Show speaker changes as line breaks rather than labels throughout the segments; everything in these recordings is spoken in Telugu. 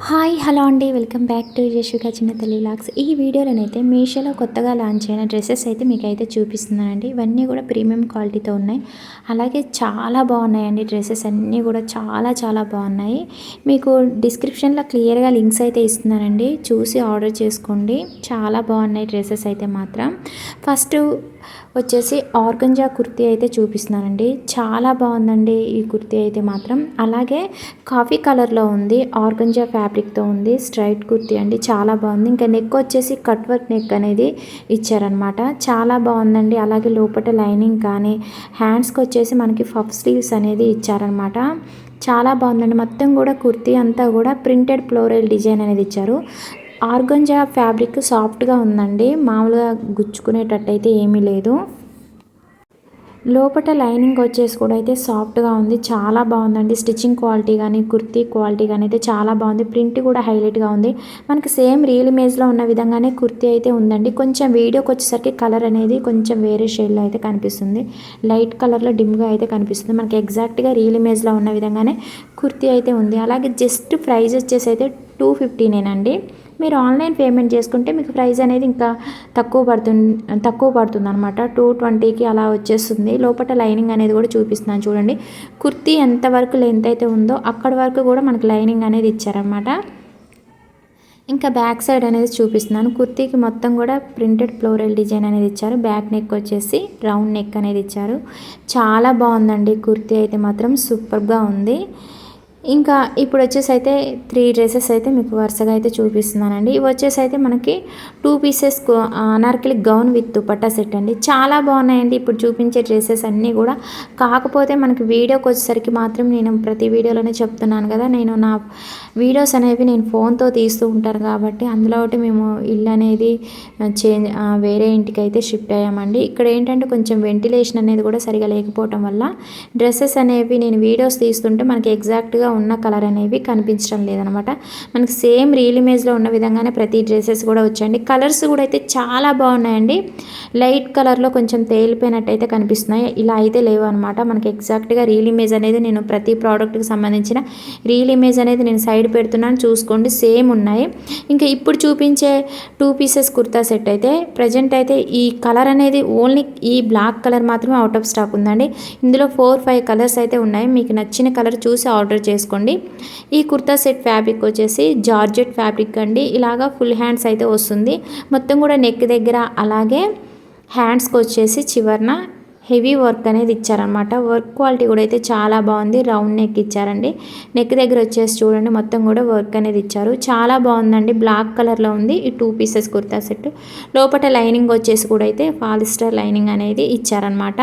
హాయ్ హలో అండి, వెల్కమ్ బ్యాక్ టు యశోగా చిన్న తల్లి వ్లాగ్స్. ఈ వీడియోలోనైతే మీషోలో కొత్తగా లాంచ్ అయిన డ్రెస్సెస్ అయితే మీకైతే చూపిస్తున్నానండి. ఇవన్నీ కూడా ప్రీమియం క్వాలిటీతో ఉన్నాయి. అలాగే చాలా బాగున్నాయండి. డ్రెస్సెస్ అన్నీ కూడా చాలా చాలా బాగున్నాయి. మీకు డిస్క్రిప్షన్లో క్లియర్గా లింక్స్ అయితే ఇస్తున్నానండి, చూసి ఆర్డర్ చేసుకోండి. చాలా బాగున్నాయి డ్రెస్సెస్ అయితే మాత్రం. ఫస్ట్ వచ్చేసి ఆర్గంజా కుర్తీ అయితే చూపిస్తున్నానండి. చాలా బాగుందండి ఈ కుర్తీ అయితే మాత్రం. అలాగే కాఫీ కలర్లో ఉంది, ఆర్గంజా ఫ్యాబ్రిక్తో ఉంది, స్ట్రైట్ కుర్తీ అండి. చాలా బాగుంది. ఇంకా నెక్ వచ్చేసి కట్ వర్క్ నెక్ అనేది ఇచ్చారనమాట. చాలా బాగుందండి. అలాగే లోపల లైనింగ్ కానీ హ్యాండ్స్కి వచ్చేసి మనకి పఫ్ స్లీవ్స్ అనేది ఇచ్చారనమాట. చాలా బాగుందండి. మొత్తం కూడా కుర్తీ అంతా కూడా ప్రింటెడ్ ఫ్లోరల్ డిజైన్ అనేది ఇచ్చారు. ఆర్గంజా ఫ్యాబ్రిక్ సాఫ్ట్గా ఉందండి, మామూలుగా గుచ్చుకునేటట్టు అయితే ఏమీ లేదు. లోపల లైనింగ్ వచ్చేసి కూడా అయితే సాఫ్ట్గా ఉంది. చాలా బాగుందండి. స్టిచ్చింగ్ క్వాలిటీ కానీ కుర్తీ క్వాలిటీ కానీ అయితే చాలా బాగుంది. ప్రింట్ కూడా హైలైట్గా ఉంది. మనకి సేమ్ రియల్ ఇమేజ్లో ఉన్న విధంగానే కుర్తీ అయితే ఉందండి. కొంచెం వీడియోకి వచ్చేసరికి కలర్ అనేది కొంచెం వేరే షేడ్లో అయితే కనిపిస్తుంది. లైట్ కలర్లో డిమ్గా అయితే కనిపిస్తుంది. మనకి ఎగ్జాక్ట్గా రియల్ ఇమేజ్లో ఉన్న విధంగానే కుర్తీ అయితే ఉంది. అలాగే జస్ట్ ప్రైస్ వచ్చేసి అయితే 250 మీరు ఆన్లైన్ పేమెంట్ చేసుకుంటే మీకు ప్రైస్ అనేది ఇంకా తక్కువ పడుతుంది అనమాట. 220కి అలా వచ్చేస్తుంది. లోపల లైనింగ్ అనేది కూడా చూపిస్తున్నాను చూడండి. కుర్తీ ఎంతవరకు లెంత్ అయితే ఉందో అక్కడి వరకు కూడా మనకు లైనింగ్ అనేది ఇచ్చారనమాట. ఇంకా బ్యాక్ సైడ్ అనేది చూపిస్తున్నాను. కుర్తీకి మొత్తం కూడా ప్రింటెడ్ ఫ్లోరల్ డిజైన్ అనేది ఇచ్చారు. బ్యాక్ నెక్ వచ్చేసి రౌండ్ నెక్ అనేది ఇచ్చారు. చాలా బాగుందండి కుర్తీ అయితే మాత్రం, సూపర్గా ఉంది. ఇంకా ఇప్పుడు వచ్చేసి అయితే 3 డ్రెస్సెస్ అయితే మీకు వరుసగా అయితే చూపిస్తున్నానండి. ఇవి వచ్చేసి అయితే మనకి 2 pieces Anarkali gown with dupatta set అండి. చాలా బాగున్నాయండి ఇప్పుడు చూపించే డ్రెస్సెస్ అన్నీ కూడా. కాకపోతే మనకి వీడియోకి వచ్చేసరికి మాత్రం నేను ప్రతి వీడియోలోనే చెప్తున్నాను కదా, నేను నా వీడియోస్ అనేవి నేను ఫోన్తో తీస్తూ ఉంటాను కాబట్టి అందులో ఒకటి మేము ఇల్లు అనేది వేరే ఇంటికి అయితే షిఫ్ట్ అయ్యామండి. ఇక్కడ ఏంటంటే కొంచెం వెంటిలేషన్ అనేది కూడా సరిగా లేకపోవటం వల్ల డ్రెస్సెస్ అనేవి నేను వీడియోస్ తీస్తుంటే మనకి ఎగ్జాక్ట్గా ఉన్న కలర్ అనేవి కనిపించడం లేదనమాట. మనకి సేమ్ రియల్ ఇమేజ్లో ఉన్న విధంగానే ప్రతి డ్రెస్సెస్ కూడా వచ్చాయండి. కలర్స్ కూడా అయితే చాలా బాగున్నాయండి. లైట్ కలర్లో కొంచెం తేలిపోయినట్టు అయితే కనిపిస్తున్నాయి. ఇలా అయితే లేవు అనమాట. మనకి ఎగ్జాక్ట్గా రియల్ ఇమేజ్ అనేది నేను ప్రతి ప్రోడక్ట్కి సంబంధించిన రియల్ ఇమేజ్ అనేది నేను సైడ్ పెడుతున్నాను, చూసుకోండి. సేమ్ ఉన్నాయి. ఇంకా ఇప్పుడు చూపించే 2 పీసెస్ కుర్తా సెట్ అయితే ప్రజెంట్ అయితే ఈ కలర్ అనేది ఓన్లీ ఈ బ్లాక్ కలర్ మాత్రమే అవుట్ ఆఫ్ స్టాక్ ఉందండి. ఇందులో 4-5 కలర్స్ అయితే ఉన్నాయి. మీకు నచ్చిన కలర్ చూసి ఆర్డర్ చేసుకోండి. ఈ కుర్తా సెట్ ఫ్యాబ్రిక్ వచ్చేసి జార్జెట్ ఫ్యాబ్రిక్ అండి. ఇలాగా ఫుల్ హ్యాండ్స్ అయితే వస్తుంది. మొత్తం కూడా నెక్ దగ్గర అలాగే హ్యాండ్స్కి వచ్చేసి చివరన హెవీ వర్క్ అనేది ఇచ్చారనమాట. వర్క్ క్వాలిటీ కూడా అయితే చాలా బాగుంది. రౌండ్ నెక్ ఇచ్చారండి. నెక్ దగ్గర వచ్చేసి చూడండి మొత్తం కూడా వర్క్ అనేది ఇచ్చారు. చాలా బాగుందండి. బ్లాక్ కలర్లో ఉంది ఈ 2 పీసెస్ కుర్తా సెట్. లోపల లైనింగ్ వచ్చేసి కూడా అయితే పాలిస్టర్ లైనింగ్ అనేది ఇచ్చారనమాట.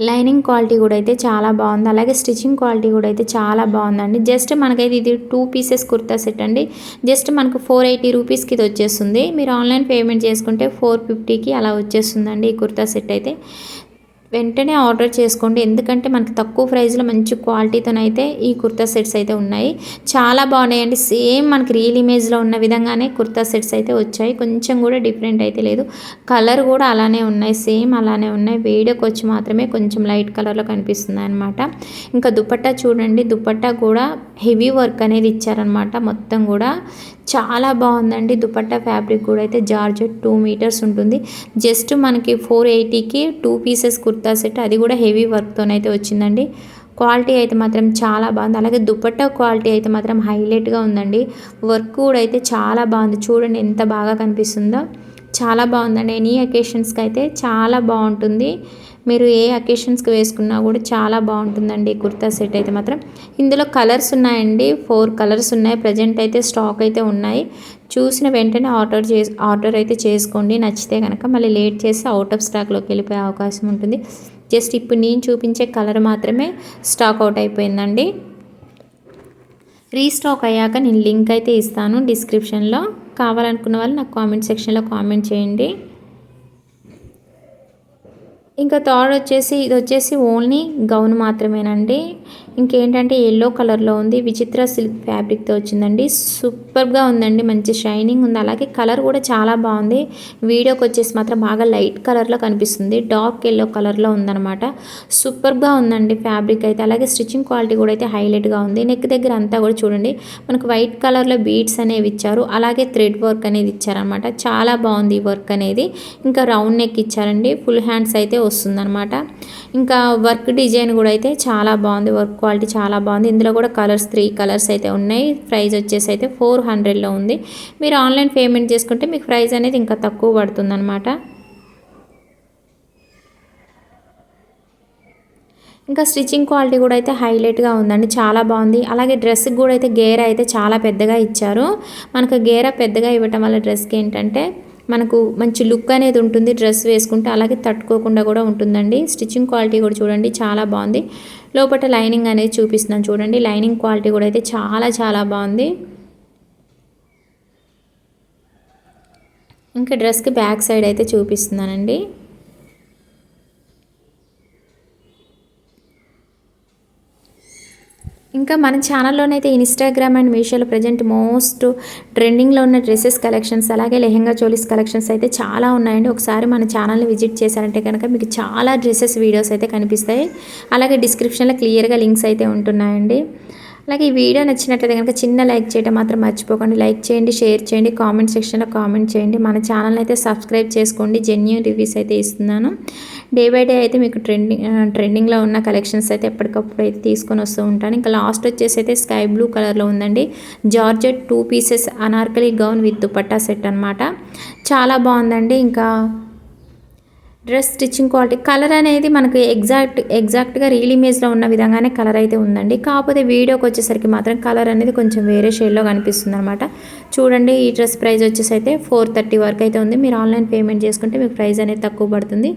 లైనింగ్ క్వాలిటీ కూడా అయితే చాలా బాగుంది. అలాగే స్టిచ్చింగ్ క్వాలిటీ కూడా అయితే చాలా బాగుందండి. జస్ట్ మనకైతే ఇది 2 పీసెస్ కుర్తా సెట్ అండి. జస్ట్ మనకు 480 రూపీస్కి ఇది వచ్చేస్తుంది. మీరు ఆన్లైన్ పేమెంట్ చేసుకుంటే 450కి అలా వచ్చేస్తుందండి ఈ కుర్తా సెట్ అయితే. వెంటనే ఆర్డర్ చేసుకోండి, ఎందుకంటే మనకి తక్కువ ప్రైస్లో మంచి క్వాలిటీతోనైతే ఈ కుర్తా సెట్స్ అయితే ఉన్నాయి. చాలా బాగున్నాయండి. సేమ్ మనకి రియల్ ఇమేజ్లో ఉన్న విధంగానే కుర్తా సెట్స్ అయితే వచ్చాయి. కొంచెం కూడా డిఫరెంట్ అయితే లేదు. కలర్ కూడా అలానే ఉన్నాయి, సేమ్ అలానే ఉన్నాయి. వీడియోకి వచ్చి మాత్రమే కొంచెం లైట్ కలర్లో కనిపిస్తుంది అనమాట. ఇంకా దుపట్టా చూడండి, దుపట్టా కూడా హెవీ వర్క్ అనేది ఇచ్చారనమాట. మొత్తం కూడా చాలా బాగుందండి. దుపట్టా ఫ్యాబ్రిక్ కూడా అయితే జార్జెట్ 2 మీటర్స్ ఉంటుంది. జస్ట్ మనకి 480కి 2 పీసెస్ కుర్తా సెట్, అది కూడా హెవీ వర్క్తోనైతే వచ్చిందండి. క్వాలిటీ అయితే మాత్రం చాలా బాగుంది. అలాగే దుపట్టా క్వాలిటీ అయితే మాత్రం హైలైట్గా ఉందండి. వర్క్ కూడా అయితే చాలా బాగుంది. చూడండి ఎంత బాగా కనిపిస్తుందో. చాలా బాగుందండి. ఎనీ అకేషన్స్కి అయితే చాలా బాగుంటుంది. మీరు ఏ అకేషన్స్కి వేసుకున్నా కూడా చాలా బాగుంటుందండి ఈ కుర్తా సెట్ అయితే మాత్రం. ఇందులో కలర్స్ ఉన్నాయండి, 4 కలర్స్ ఉన్నాయి. ప్రజెంట్ అయితే స్టాక్ అయితే ఉన్నాయి. చూసిన వెంటనే ఆర్డర్ అయితే చేసుకోండి. నచ్చితే కనుక మళ్ళీ లేట్ చేసి అవుట్ ఆఫ్ స్టాక్లోకి వెళ్ళిపోయే అవకాశం ఉంటుంది. జస్ట్ ఇప్పుడు నేను చూపించే కలర్ మాత్రమే స్టాక్ అవుట్ అయిపోయిందండి. రీస్టాక్ అయ్యాక నేను లింక్ అయితే ఇస్తాను డిస్క్రిప్షన్లో. కావాలనుకున్న వాళ్ళు నాకు కామెంట్ సెక్షన్లో కామెంట్ చేయండి. ఇంకా థర్డ్ వచ్చేసి ఇది వచ్చేసి ఓన్లీ గౌన్ మాత్రమేనండి. ఇంకేంటంటే ఎల్లో కలర్లో ఉంది, విచిత్ర సిల్క్ ఫ్యాబ్రిక్తో వచ్చిందండి. సూపర్గా ఉందండి, మంచి షైనింగ్ ఉంది. అలాగే కలర్ కూడా చాలా బాగుంది. వీడియోకి వచ్చేసి మాత్రం బాగా లైట్ కలర్లో కనిపిస్తుంది, డార్క్ ఎల్లో కలర్లో ఉందన్నమాట. సూపర్గా ఉందండి ఫ్యాబ్రిక్ అయితే. అలాగే స్టిచ్చింగ్ క్వాలిటీ కూడా అయితే హైలైట్గా ఉంది. నెక్ దగ్గర అంతా కూడా చూడండి మనకు వైట్ కలర్లో బీడ్స్ అనేవి ఇచ్చారు, అలాగే థ్రెడ్ వర్క్ అనేది ఇచ్చారనమాట. చాలా బాగుంది ఈ వర్క్ అనేది. ఇంకా రౌండ్ నెక్ ఇచ్చారండి, ఫుల్ హ్యాండ్స్ అయితే వస్తుందన్నమాట. ఇంకా వర్క్ డిజైన్ కూడా అయితే చాలా బాగుంది, వర్క్ క్వాలిటీ చాలా బాగుంది. ఇందులో కూడా కలర్స్ 3 కలర్స్ అయితే ఉన్నాయి. ప్రైస్ వచ్చేసి అయితే 400లో ఉంది. మీరు ఆన్లైన్ పేమెంట్ చేసుకుంటే మీకు ప్రైస్ అనేది ఇంకా తక్కువ పడుతుంది అనమాట. ఇంకా స్టిచ్చింగ్ క్వాలిటీ కూడా అయితే హైలైట్గా ఉందండి, చాలా బాగుంది. అలాగే డ్రెస్కి కూడా అయితే గేరా అయితే చాలా పెద్దగా ఇచ్చారు. మనకు గేరా పెద్దగా ఇవ్వటం వల్ల డ్రెస్కి ఏంటంటే మనకు మంచి లుక్ అనేది ఉంటుంది డ్రెస్ వేసుకుంటే, అలాగే తట్టుకోకుండా కూడా ఉంటుందండి. స్టిచ్చింగ్ క్వాలిటీ కూడా చూడండి చాలా బాగుంది. లోపల లైనింగ్ అనేది చూపిస్తున్నాను చూడండి, లైనింగ్ క్వాలిటీ కూడా అయితే చాలా చాలా బాగుంది. ఇంకా డ్రెస్కి బ్యాక్ సైడ్ అయితే చూపిస్తున్నానండి. ఇంకా మన ఛానల్లోనైతే ఇన్స్టాగ్రామ్ అండ్ మీషోలో ప్రజెంట్ మోస్ట్ ట్రెండింగ్లో ఉన్న డ్రెస్సెస్ కలెక్షన్స్, అలాగే లెహెంగా చోలీస్ కలెక్షన్స్ అయితే చాలా ఉన్నాయండి. ఒకసారి మన ఛానల్ని విజిట్ చేశారంటే కనుక మీకు చాలా డ్రెస్సెస్ వీడియోస్ అయితే కనిపిస్తాయి. అలాగే డిస్క్రిప్షన్లో క్లియర్గా లింక్స్ అయితే ఉంటున్నాయండి. అలాగే ఈ వీడియో నచ్చినట్లయితే కనుక చిన్న లైక్ చేయడం మాత్రం మర్చిపోకండి. లైక్ చేయండి, షేర్ చేయండి, కామెంట్ సెక్షన్లో కామెంట్ చేయండి. మన ఛానల్ని అయితే సబ్స్క్రైబ్ చేసుకోండి. జెన్యూన్ రివ్యూస్ అయితే ఇస్తున్నాను. డే బై డే అయితే మీకు ట్రెండింగ్లో ఉన్న కలెక్షన్స్ అయితే ఎప్పటికప్పుడు అయితే తీసుకొని వస్తూ ఉంటాను. ఇంకా లాస్ట్ వచ్చేసి అయితే స్కై బ్లూ కలర్లో ఉందండి, georgette 2 pieces Anarkali gown with dupatta set అనమాట. చాలా బాగుందండి. ఇంకా డ్రెస్ స్టిచ్చింగ్ క్వాలిటీ, కలర్ అనేది మనకు ఎగ్జాక్ట్గా రీల్ ఇమేజ్లో ఉన్న విధంగానే కలర్ అయితే ఉందండి. కాకపోతే వీడియోకి వచ్చేసరికి మాత్రం కలర్ అనేది కొంచెం వేరే షేడ్లో కనిపిస్తుంది అనమాట. చూడండి ఈ డ్రెస్ ప్రైస్ వచ్చేసి అయితే 430 వరకు అయితే ఉంది. మీరు ఆన్లైన్ పేమెంట్ చేసుకుంటే మీకు ప్రైస్ అనేది తక్కువ పడుతుంది.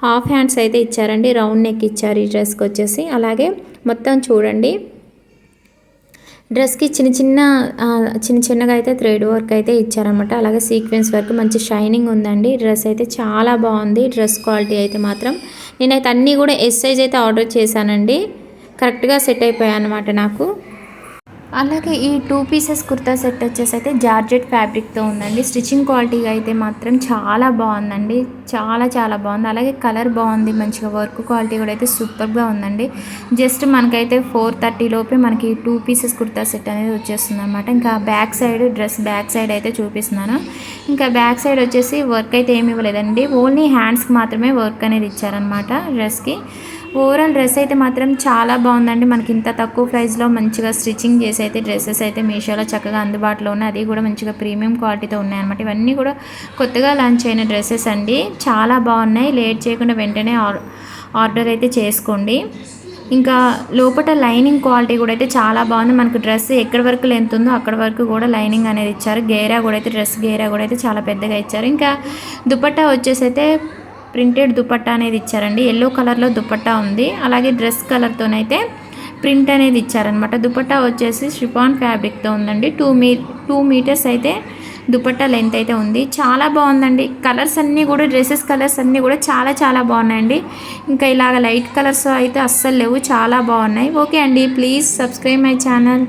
హాఫ్ హ్యాండ్స్ అయితే ఇచ్చారండి, రౌండ్ నెక్ ఇచ్చారు ఈ డ్రెస్కి వచ్చేసి. అలాగే మొత్తం చూడండి డ్రెస్కి చిన్నగా అయితే థ్రెడ్ వర్క్ అయితే ఇచ్చారనమాట. అలాగే సీక్వెన్స్ వర్క్, మంచి షైనింగ్ ఉందండి. డ్రెస్ అయితే చాలా బాగుంది. డ్రెస్ క్వాలిటీ అయితే మాత్రం నేనైతే అన్నీ కూడా ఎస్ సైజ్ అయితే ఆర్డర్ చేశానండి, కరెక్ట్గా సెట్ అయిపోయాయి అనమాట నాకు. అలాగే ఈ 2 పీసెస్ కుర్తా సెట్ వచ్చేసి అయితే జార్జెట్ ఫ్యాబ్రిక్తో ఉందండి. స్టిచ్చింగ్ క్వాలిటీ అయితే మాత్రం చాలా బాగుందండి, చాలా చాలా బాగుంది. అలాగే కలర్ బాగుంది, మంచిగా వర్క్ క్వాలిటీ కూడా అయితే సూపర్గా ఉందండి. జస్ట్ మనకైతే 430 లోపే మనకి 2 పీసెస్ కుర్తా సెట్ అనేది వచ్చేస్తుంది అనమాట. ఇంకా back side dress back side అయితే చూపిస్తున్నాను. ఇంకా బ్యాక్ సైడ్ వచ్చేసి వర్క్ అయితే ఏమి ఇవ్వలేదండి, ఓన్లీ హ్యాండ్స్కి మాత్రమే వర్క్ అనేది ఇచ్చారనమాట డ్రెస్కి. ఓవరాల్ డ్రెస్ అయితే మాత్రం చాలా బాగుందండి. మనకి ఇంత తక్కువ ప్రైస్లో మంచిగా స్టిచ్చింగ్ చేసి అయితే డ్రెస్సెస్ అయితే మీషోలో చక్కగా అందుబాటులో ఉన్నాయి. అది కూడా మంచిగా ప్రీమియం క్వాలిటీతో ఉన్నాయన్నమాట. ఇవన్నీ కూడా కొత్తగా లాంచ్ అయిన డ్రెస్సెస్ అండి, చాలా బాగున్నాయి. లేట్ చేయకుండా వెంటనే ఆర్డర్ అయితే చేసుకోండి. ఇంకా లోపల లైనింగ్ క్వాలిటీ కూడా అయితే చాలా బాగుంది. మనకు డ్రెస్ ఎక్కడి వరకు లెంత్ ఉందో అక్కడ వరకు కూడా లైనింగ్ అనేది ఇచ్చారు. గేరా కూడా అయితే డ్రెస్ గేరా కూడా అయితే చాలా పెద్దగా ఇచ్చారు. ఇంకా దుపట్టా వచ్చేసి అయితే ప్రింటెడ్ దుపట్టా అనేది ఇచ్చారండి, ఎల్లో కలర్లో దుపట్టా ఉంది. అలాగే డ్రెస్ కలర్తోనైతే ప్రింట్ అనేది ఇచ్చారనమాట. దుపట్టా వచ్చేసి షిఫాన్ ఫ్యాబ్రిక్తో ఉందండి. 2 మీటర్స్ అయితే దుపట్టా లెంత్ అయితే ఉంది. చాలా బాగుందండి. కలర్స్ అన్నీ కూడా డ్రెస్సెస్ కలర్స్ అన్నీ కూడా చాలా చాలా బాగున్నాయండి. ఇంకా ఇలాగ లైట్ కలర్స్ అయితే అస్సలు లేవు, చాలా బాగున్నాయి. ఓకే అండి, ప్లీజ్ సబ్స్క్రైబ్ మై ఛానల్.